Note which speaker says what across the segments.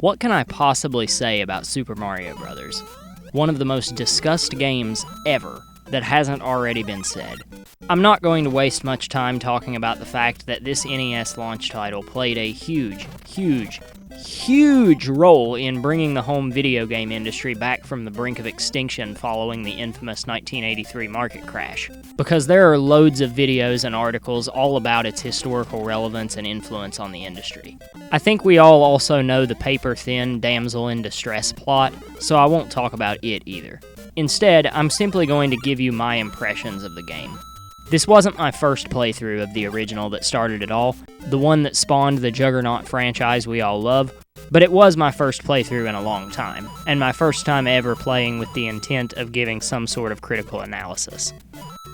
Speaker 1: What can I possibly say about Super Mario Bros.? One of the most discussed games ever that hasn't already been said. I'm not going to waste much time talking about the fact that this NES launch title played a huge role in bringing the home video game industry back from the brink of extinction following the infamous 1983 market crash. Because there are loads of videos and articles all about its historical relevance and influence on the industry. I think we all also know the paper-thin damsel in distress plot, so I won't talk about it either. Instead, I'm simply going to give you my impressions of the game. This wasn't my first playthrough of the original that started it all, the one that spawned the Juggernaut franchise we all love, but it was my first playthrough in a long time, and my first time ever playing with the intent of giving some sort of critical analysis.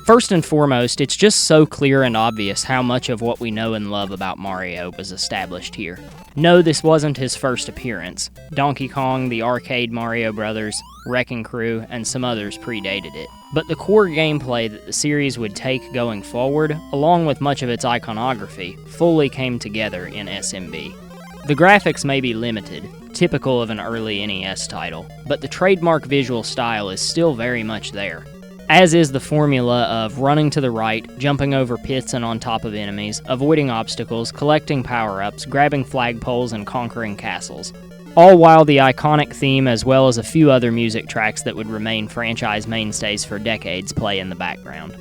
Speaker 1: First and foremost, it's just so clear and obvious how much of what we know and love about Mario was established here. No, this wasn't his first appearance. Donkey Kong, the arcade Mario Brothers, Wrecking Crew, and some others predated it. But the core gameplay that the series would take going forward, along with much of its iconography, fully came together in SMB. The graphics may be limited, typical of an early NES title, but the trademark visual style is still very much there. As is the formula of running to the right, jumping over pits and on top of enemies, avoiding obstacles, collecting power-ups, grabbing flagpoles, and conquering castles. All while the iconic theme, as well as a few other music tracks that would remain franchise mainstays for decades, play in the background.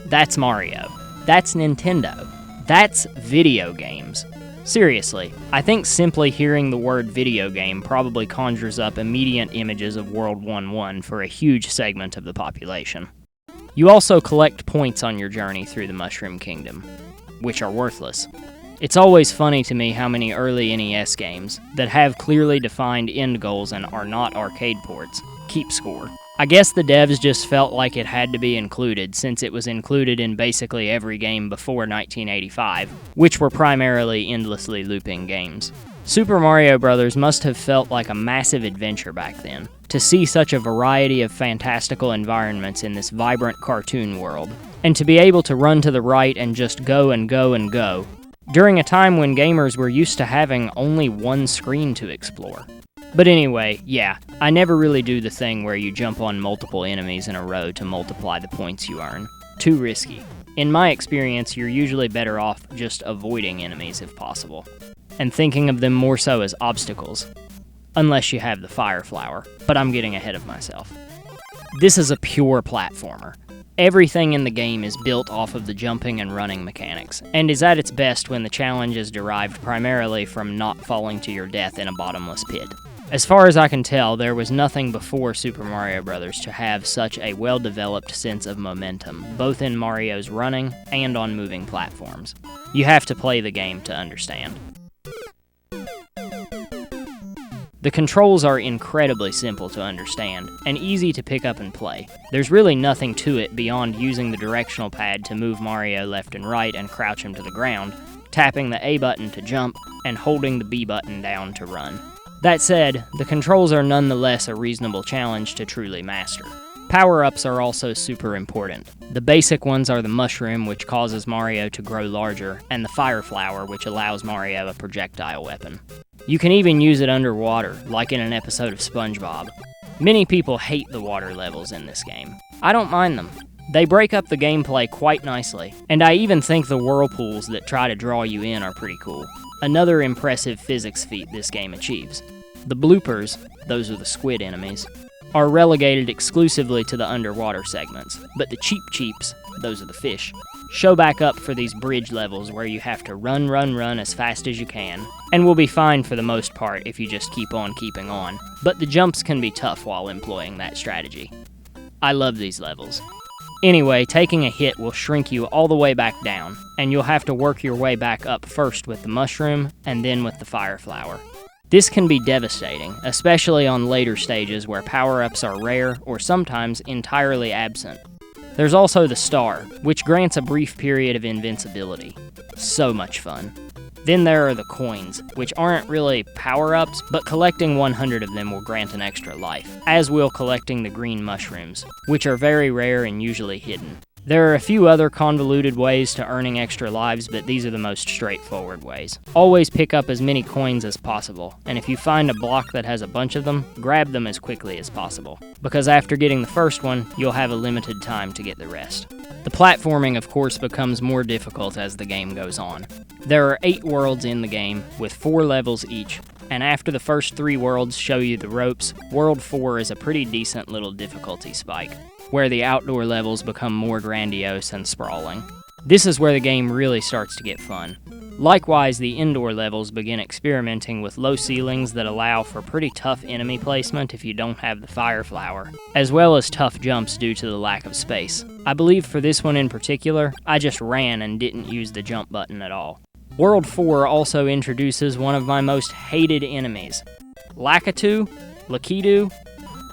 Speaker 1: That's Mario. That's Nintendo. That's video games. Seriously, I think simply hearing the word video game probably conjures up immediate images of World 1-1 for a huge segment of the population. You also collect points on your journey through the Mushroom Kingdom, which are worthless. It's always funny to me how many early NES games that have clearly defined end goals and are not arcade ports keep score. I guess the devs just felt like it had to be included since it was included in basically every game before 1985, which were primarily endlessly looping games. Super Mario Bros. Must have felt like a massive adventure back then, to see such a variety of fantastical environments in this vibrant cartoon world, and to be able to run to the right and just go and go and go, during a time when gamers were used to having only one screen to explore. But anyway, yeah, I never really do the thing where you jump on multiple enemies in a row to multiply the points you earn. Too risky. In my experience, you're usually better off just avoiding enemies if possible, and thinking of them more so as obstacles. Unless you have the Fire Flower, but I'm getting ahead of myself. This is a pure platformer. Everything in the game is built off of the jumping and running mechanics, and is at its best when the challenge is derived primarily from not falling to your death in a bottomless pit. As far as I can tell, there was nothing before Super Mario Bros. To have such a well-developed sense of momentum, both in Mario's running and on moving platforms. You have to play the game to understand. The controls are incredibly simple to understand, and easy to pick up and play. There's really nothing to it beyond using the directional pad to move Mario left and right and crouch him to the ground, tapping the A button to jump, and holding the B button down to run. That said, the controls are nonetheless a reasonable challenge to truly master. Power-ups are also super important. The basic ones are the mushroom, which causes Mario to grow larger, and the Fire Flower, which allows Mario a projectile weapon. You can even use it underwater, like in an episode of SpongeBob. Many people hate the water levels in this game. I don't mind them. They break up the gameplay quite nicely, and I even think the whirlpools that try to draw you in are pretty cool. Another impressive physics feat this game achieves. The bloopers, those are the squid enemies, are relegated exclusively to the underwater segments, but the Cheep Cheeps, those are the fish, show back up for these bridge levels where you have to run as fast as you can, and will be fine for the most part if you just keep on keeping on, but the jumps can be tough while employing that strategy. I love these levels. Anyway, taking a hit will shrink you all the way back down, and you'll have to work your way back up first with the mushroom, and then with the Fire Flower. This can be devastating, especially on later stages where power-ups are rare or sometimes entirely absent. There's also the star, which grants a brief period of invincibility. So much fun. Then there are the coins, which aren't really power-ups, but collecting 100 of them will grant an extra life, as will collecting the green mushrooms, which are very rare and usually hidden. There are a few other convoluted ways to earning extra lives, but these are the most straightforward ways. Always pick up as many coins as possible, and if you find a block that has a bunch of them, grab them as quickly as possible, because after getting the first one, you'll have a limited time to get the rest. The platforming, of course, becomes more difficult as the game goes on. There are 8 worlds in the game, with 4 levels each, and after the first 3 worlds show you the ropes, World 4 is a pretty decent little difficulty spike, where the outdoor levels become more grandiose and sprawling. This is where the game really starts to get fun. Likewise, the indoor levels begin experimenting with low ceilings that allow for pretty tough enemy placement if you don't have the fire flower, as well as tough jumps due to the lack of space. I believe for this one in particular, I just ran and didn't use the jump button at all. World 4 also introduces one of my most hated enemies. Lakitu? Lakitu?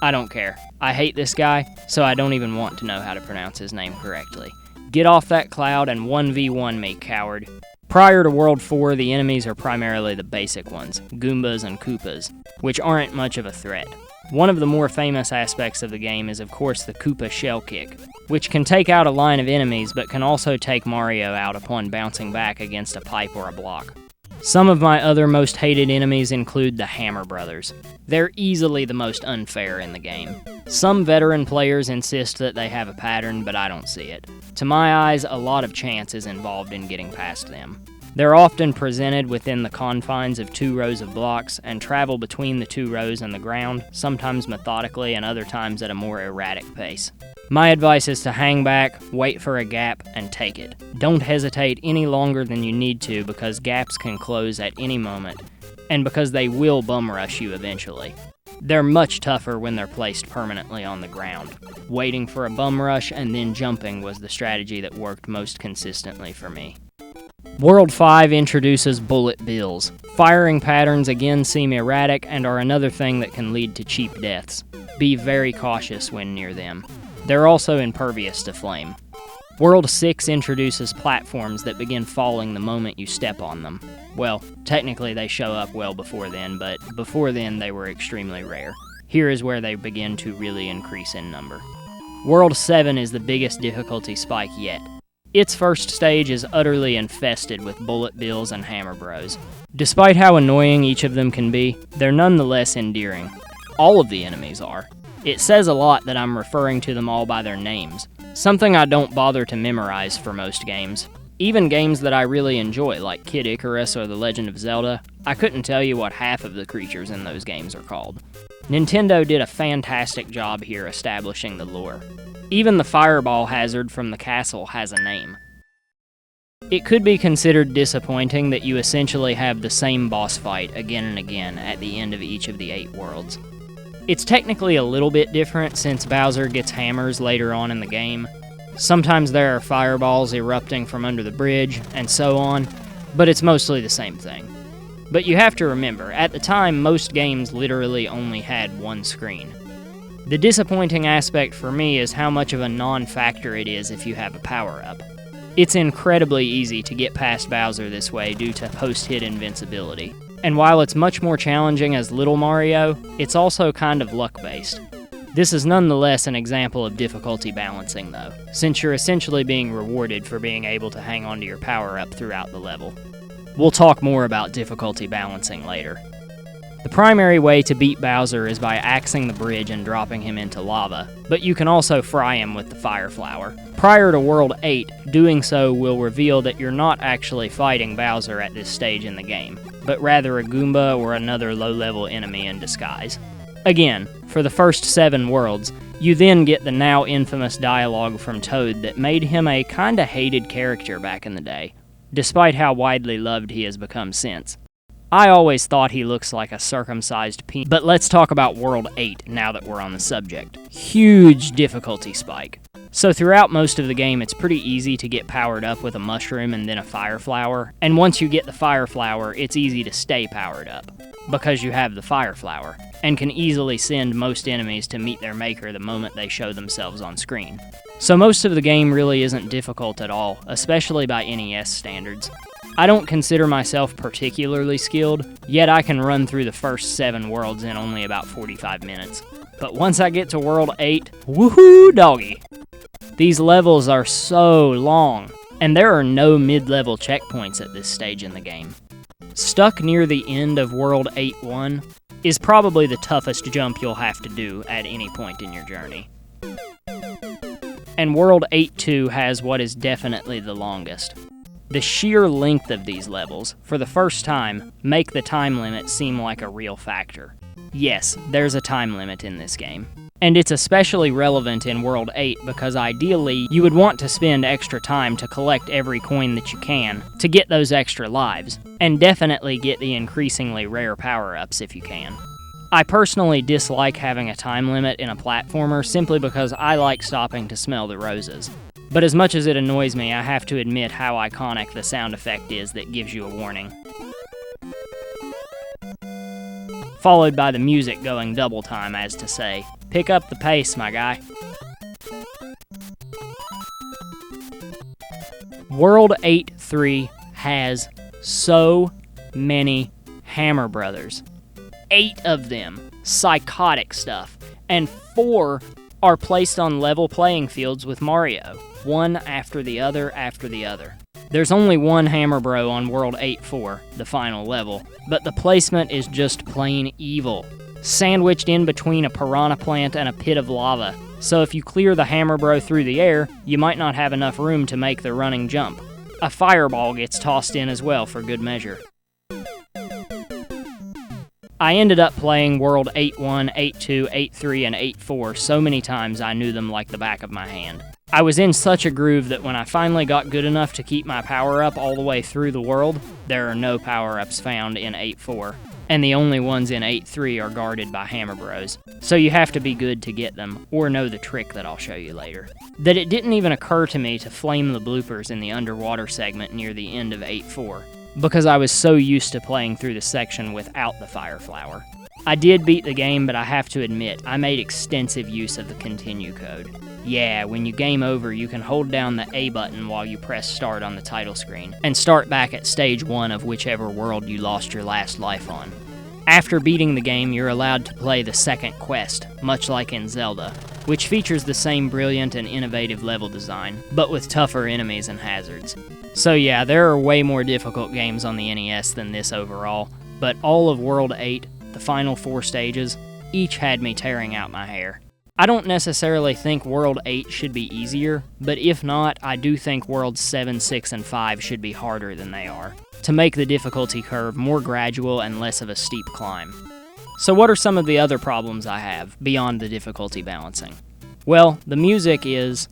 Speaker 1: I don't care. I hate this guy, so I don't even want to know how to pronounce his name correctly. Get off that cloud and 1v1 me, coward. Prior to World 4, the enemies are primarily the basic ones, Goombas and Koopas, which aren't much of a threat. One of the more famous aspects of the game is of course the Koopa Shell Kick, which can take out a line of enemies but can also take Mario out upon bouncing back against a pipe or a block. Some of my other most hated enemies include the Hammer Brothers. They're easily the most unfair in the game. Some veteran players insist that they have a pattern, but I don't see it. To my eyes, a lot of chance is involved in getting past them. They're often presented within the confines of 2 rows of blocks and travel between the 2 rows and the ground, sometimes methodically and other times at a more erratic pace. My advice is to hang back, wait for a gap, and take it. Don't hesitate any longer than you need to because gaps can close at any moment, and because they will bum rush you eventually. They're much tougher when they're placed permanently on the ground. Waiting for a bum rush and then jumping was the strategy that worked most consistently for me. World 5 introduces bullet bills. Firing patterns again seem erratic and are another thing that can lead to cheap deaths. Be very cautious when near them. They're also impervious to flame. World 6 introduces platforms that begin falling the moment you step on them. Well, technically they show up well before then, but before then they were extremely rare. Here is where they begin to really increase in number. World 7 is the biggest difficulty spike yet. Its first stage is utterly infested with bullet bills and hammer bros. Despite how annoying each of them can be, they're nonetheless endearing. All of the enemies are. It says a lot that I'm referring to them all by their names, something I don't bother to memorize for most games. Even games that I really enjoy, like Kid Icarus or The Legend of Zelda, I couldn't tell you what half of the creatures in those games are called. Nintendo did a fantastic job here establishing the lore. Even the fireball hazard from the castle has a name. It could be considered disappointing that you essentially have the same boss fight again and again at the end of each of the 8 worlds. It's technically a little bit different since Bowser gets hammers later on in the game. Sometimes there are fireballs erupting from under the bridge, and so on, but it's mostly the same thing. But you have to remember, at the time most games literally only had one screen. The disappointing aspect for me is how much of a non-factor it is if you have a power-up. It's incredibly easy to get past Bowser this way due to post-hit invincibility. And while it's much more challenging as Little Mario, it's also kind of luck-based. This is nonetheless an example of difficulty balancing though, since you're essentially being rewarded for being able to hang onto your power-up throughout the level. We'll talk more about difficulty balancing later. The primary way to beat Bowser is by axing the bridge and dropping him into lava, but you can also fry him with the Fire Flower. Prior to World 8, doing so will reveal that you're not actually fighting Bowser at this stage in the game, but rather a Goomba or another low-level enemy in disguise. Again, for the first 7 worlds, you then get the now infamous dialogue from Toad that made him a kinda hated character back in the day, despite how widely loved he has become since. I always thought he looks like a circumcised penis. But let's talk about World 8 now that we're on the subject. Huge difficulty spike. So throughout most of the game, it's pretty easy to get powered up with a mushroom and then a fire flower. And once you get the fire flower, it's easy to stay powered up, because you have the fire flower, and can easily send most enemies to meet their maker the moment they show themselves on screen. So most of the game really isn't difficult at all, especially by NES standards. I don't consider myself particularly skilled, yet I can run through the first 7 worlds in only about 45 minutes. But once I get to World 8, woohoo doggy! These levels are so long, and there are no mid-level checkpoints at this stage in the game. Stuck near the end of World 8-1 is probably the toughest jump you'll have to do at any point in your journey. And World 8-2 has what is definitely the longest. The sheer length of these levels, for the first time, make the time limit seem like a real factor. Yes, there's a time limit in this game. And it's especially relevant in World 8 because ideally, you would want to spend extra time to collect every coin that you can to get those extra lives, and definitely get the increasingly rare power-ups if you can. I personally dislike having a time limit in a platformer simply because I like stopping to smell the roses. But as much as it annoys me, I have to admit how iconic the sound effect is that gives you a warning. Followed by the music going double time as to say, pick up the pace, my guy. World 8-3 has so many Hammer Brothers. 8 of them. Psychotic stuff. And 4 are placed on level playing fields with Mario, one after the other after the other. There's only one Hammer Bro on World 8-4, the final level, but the placement is just plain evil. Sandwiched in between a piranha plant and a pit of lava, so if you clear the Hammer Bro through the air, you might not have enough room to make the running jump. A fireball gets tossed in as well for good measure. I ended up playing World 8-1, 8-2, 8-3, and 8-4 so many times I knew them like the back of my hand. I was in such a groove that when I finally got good enough to keep my power-up all the way through the world, there are no power-ups found in 8-4, and the only ones in 8-3 are guarded by Hammer Bros, so you have to be good to get them, or know the trick that I'll show you later. That it didn't even occur to me to flame the bloopers in the underwater segment near the end of 8-4, because I was so used to playing through the section without the Fire Flower. I did beat the game, but I have to admit, I made extensive use of the continue code. Yeah, when you game over, you can hold down the A button while you press start on the title screen, and start back at stage 1 of whichever world you lost your last life on. After beating the game, you're allowed to play the second quest, much like in Zelda, which features the same brilliant and innovative level design, but with tougher enemies and hazards. So yeah, there are way more difficult games on the NES than this overall, but all of World 8, the final 4 stages, each had me tearing out my hair. I don't necessarily think World 8 should be easier, but if not, I do think Worlds 7, 6, and 5 should be harder than they are, to make the difficulty curve more gradual and less of a steep climb. So what are some of the other problems I have, beyond the difficulty balancing? Well, the music is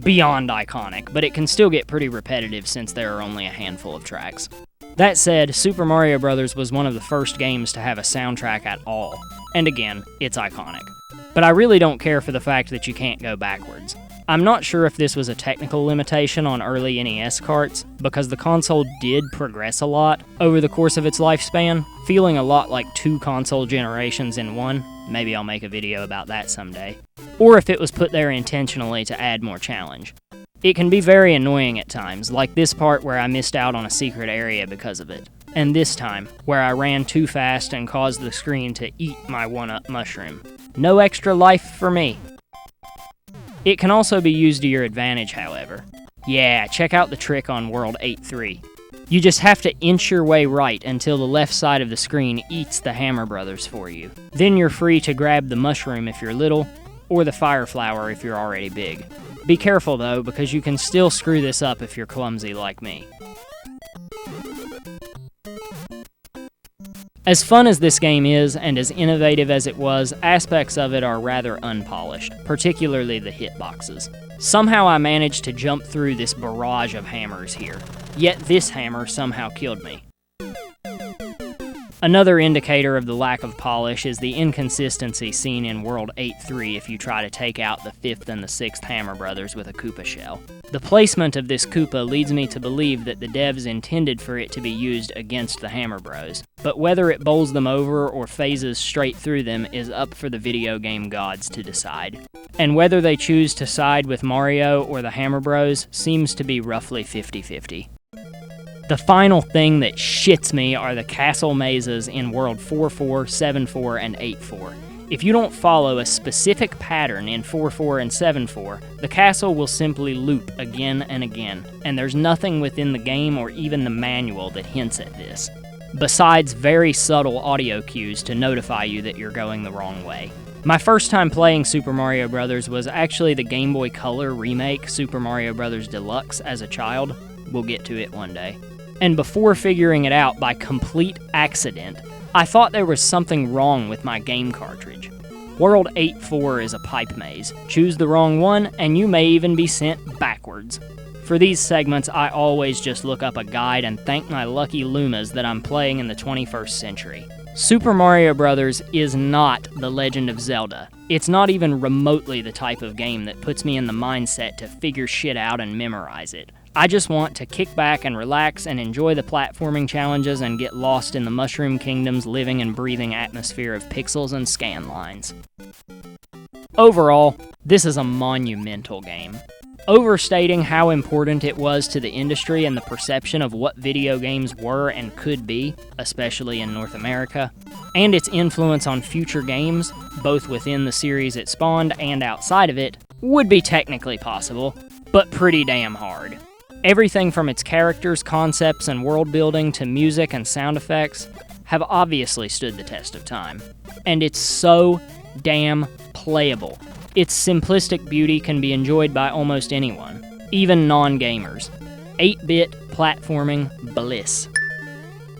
Speaker 1: beyond iconic, but it can still get pretty repetitive since there are only a handful of tracks. That said, Super Mario Bros. Was one of the first games to have a soundtrack at all, and again, it's iconic. But I really don't care for the fact that you can't go backwards. I'm not sure if this was a technical limitation on early NES carts, because the console did progress a lot over the course of its lifespan, feeling a lot like 2 console generations in one. Maybe I'll make a video about that someday. Or if it was put there intentionally to add more challenge. It can be very annoying at times, like this part where I missed out on a secret area because of it. And this time, where I ran too fast and caused the screen to eat my 1-up mushroom. No extra life for me. It can also be used to your advantage, however. Yeah, check out the trick on World 8-3. You just have to inch your way right until the left side of the screen eats the Hammer Brothers for you. Then you're free to grab the mushroom if you're little, or the Fire Flower if you're already big. Be careful though, because you can still screw this up if you're clumsy like me. As fun as this game is, and as innovative as it was, aspects of it are rather unpolished, particularly the hitboxes. Somehow I managed to jump through this barrage of hammers here, yet this hammer somehow killed me. Another indicator of the lack of polish is the inconsistency seen in World 8-3 if you try to take out the 5th and the 6th Hammer Brothers with a Koopa shell. The placement of this Koopa leads me to believe that the devs intended for it to be used against the Hammer Bros, but whether it bowls them over or phases straight through them is up for the video game gods to decide. And whether they choose to side with Mario or the Hammer Bros seems to be roughly 50-50. The final thing that shits me are the castle mazes in World 4-4, 7-4, and 8-4. If you don't follow a specific pattern in 4-4 and 7-4, the castle will simply loop again and again, and there's nothing within the game or even the manual that hints at this, besides very subtle audio cues to notify you that you're going the wrong way. My first time playing Super Mario Bros. Was actually the Game Boy Color remake Super Mario Bros. Deluxe as a child. We'll get to it one day. And before figuring it out by complete accident, I thought there was something wrong with my game cartridge. World 8-4 is a pipe maze. Choose the wrong one, and you may even be sent backwards. For these segments, I always just look up a guide and thank my lucky Lumas that I'm playing in the 21st century. Super Mario Bros. Is not The Legend of Zelda. It's not even remotely the type of game that puts me in the mindset to figure shit out and memorize it. I just want to kick back and relax and enjoy the platforming challenges and get lost in the Mushroom Kingdom's living and breathing atmosphere of pixels and scan lines. Overall, this is a monumental game. Overstating how important it was to the industry and the perception of what video games were and could be, especially in North America, and its influence on future games, both within the series it spawned and outside of it, would be technically possible, but pretty damn hard. Everything from its characters, concepts, and world building to music and sound effects have obviously stood the test of time. And it's so damn playable. Its simplistic beauty can be enjoyed by almost anyone, even non-gamers. 8-bit platforming bliss.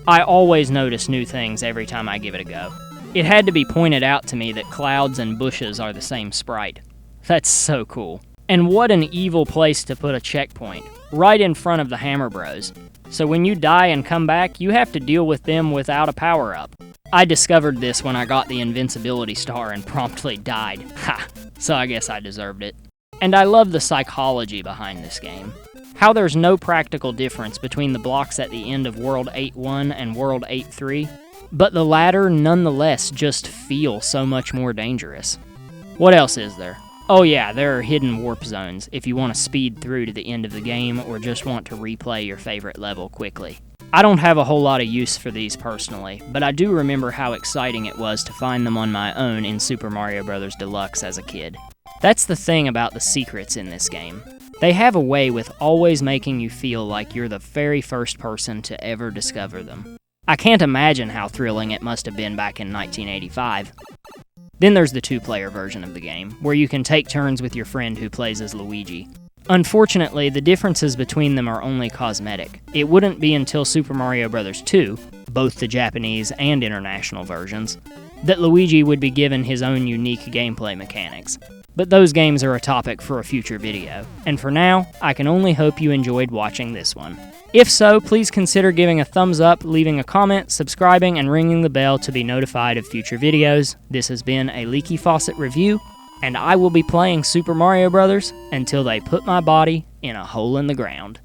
Speaker 1: I always notice new things every time I give it a go. It had to be pointed out to me that clouds and bushes are the same sprite. That's so cool. And what an evil place to put a checkpoint, right in front of the Hammer Bros. So when you die and come back, you have to deal with them without a power-up. I discovered this when I got the Invincibility Star and promptly died. Ha! So I guess I deserved it. And I love the psychology behind this game. How there's no practical difference between the blocks at the end of World 8-1 and World 8-3, but the latter nonetheless just feel so much more dangerous. What else is there? Oh yeah, there are hidden warp zones if you want to speed through to the end of the game or just want to replay your favorite level quickly. I don't have a whole lot of use for these personally, but I do remember how exciting it was to find them on my own in Super Mario Bros. Deluxe as a kid. That's the thing about the secrets in this game. They have a way with always making you feel like you're the very first person to ever discover them. I can't imagine how thrilling it must have been back in 1985. Then there's the 2-player version of the game, where you can take turns with your friend who plays as Luigi. Unfortunately, the differences between them are only cosmetic. It wouldn't be until Super Mario Bros. 2, both the Japanese and international versions, that Luigi would be given his own unique gameplay mechanics. But those games are a topic for a future video, and for now, I can only hope you enjoyed watching this one. If so, please consider giving a thumbs up, leaving a comment, subscribing, and ringing the bell to be notified of future videos. This has been a Leaky Faucet review, and I will be playing Super Mario Bros. Until they put my body in a hole in the ground.